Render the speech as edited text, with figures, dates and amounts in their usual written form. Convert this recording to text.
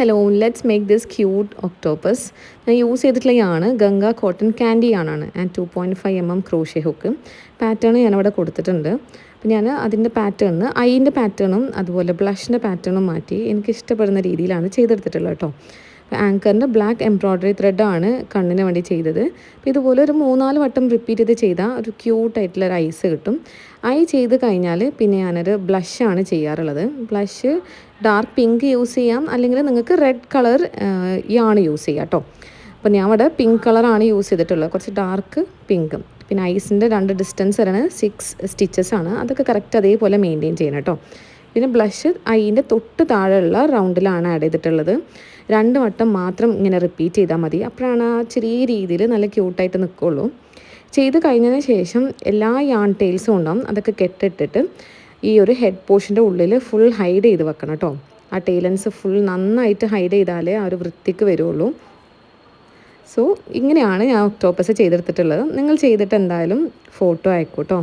Hello let's make this cute octopus. ഞാൻ use ചെയ്തിട്ടുള്ള യാണ് ഗംഗ കോട്ടൺ ക്യാൻഡി യാണാണ് ആൻഡ് 2.5 ക്രോഷ്യ ഹുക്ക് പാറ്റേൺ ഞാനവിടെ കൊടുത്തിട്ടുണ്ട്. അപ്പോൾ ഞാൻ അതിൻ്റെ പാറ്റേണിന് ഐൻ്റെ പാറ്റേണും അതുപോലെ ബ്ലഷിൻ്റെ പാറ്റേണും മാറ്റി എനിക്ക് ഇഷ്ടപ്പെടുന്ന രീതിയിലാണ് ചെയ്തെടുത്തിട്ടുള്ളത് കേട്ടോ. ആങ്കറിൻ്റെ ബ്ലാക്ക് എംബ്രോയ്ഡറി ത്രെഡാണ് കണ്ണിന് വേണ്ടി ചെയ്തത്. അപ്പോൾ ഇതുപോലെ ഒരു 3-4 വട്ടം റിപ്പീറ്റ് ചെയ്ത് ചെയ്താൽ ഒരു ക്യൂട്ടായിട്ടുള്ള ഒരു ഐസ് കിട്ടും. ഐ ചെയ്ത് കഴിഞ്ഞാൽ പിന്നെ ഞാനൊരു ബ്ലഷാണ് ചെയ്യാറുള്ളത്. ബ്ലഷ് ഡാർക്ക് പിങ്ക് യൂസ് ചെയ്യാം, അല്ലെങ്കിൽ നിങ്ങൾക്ക് റെഡ് കളർ യാണ് യൂസ് ചെയ്യാം കേട്ടോ. അപ്പോൾ ഞാൻ അവിടെ പിങ്ക് കളറാണ് യൂസ് ചെയ്തിട്ടുള്ളത്, കുറച്ച് ഡാർക്ക് പിങ്കും. പിന്നെ ഐസിൻ്റെ 2 ഡിസ്റ്റൻസ് വരണ 6 സ്റ്റിച്ചസ് ആണ്, അതൊക്കെ കറക്റ്റ് അതേപോലെ മെയിൻറ്റെയിൻ ചെയ്യണം കേട്ടോ. പിന്നെ ബ്ലഷ് ഐൻ്റെ തൊട്ട് താഴെയുള്ള റൗണ്ടിലാണ് ആഡ് ചെയ്തിട്ടുള്ളത്. 2 വട്ടം മാത്രം ഇങ്ങനെ റിപ്പീറ്റ് ചെയ്താൽ മതി, അപ്പോഴാണ് ആ ചെറിയ രീതിയിൽ നല്ല ക്യൂട്ടായിട്ട് നിൽക്കുള്ളൂ. ചെയ്ത് കഴിഞ്ഞതിന് ശേഷം എല്ലാ യാൺ ടെയിൽസും ഉണ്ടാവും, അതൊക്കെ കെട്ടിട്ടിട്ട് ഈ ഒരു ഹെഡ് പോർഷൻ്റെ ഉള്ളിൽ ഫുൾ ഹൈഡ് ചെയ്ത് വെക്കണം കേട്ടോ. ആ ടെയിലൻസ് ഫുൾ നന്നായിട്ട് ഹൈഡ് ചെയ്താലേ ആ ഒരു വൃത്തിക്ക് വരുള്ളൂ. സോ ഇങ്ങനെയാണ് ഞാൻ ഒക്ടോപ്പസ് ചെയ്തെടുത്തിട്ടുള്ളത്. നിങ്ങൾ ചെയ്തിട്ട് എന്തായാലും ഫോട്ടോ അയക്കൂ കേട്ടോ.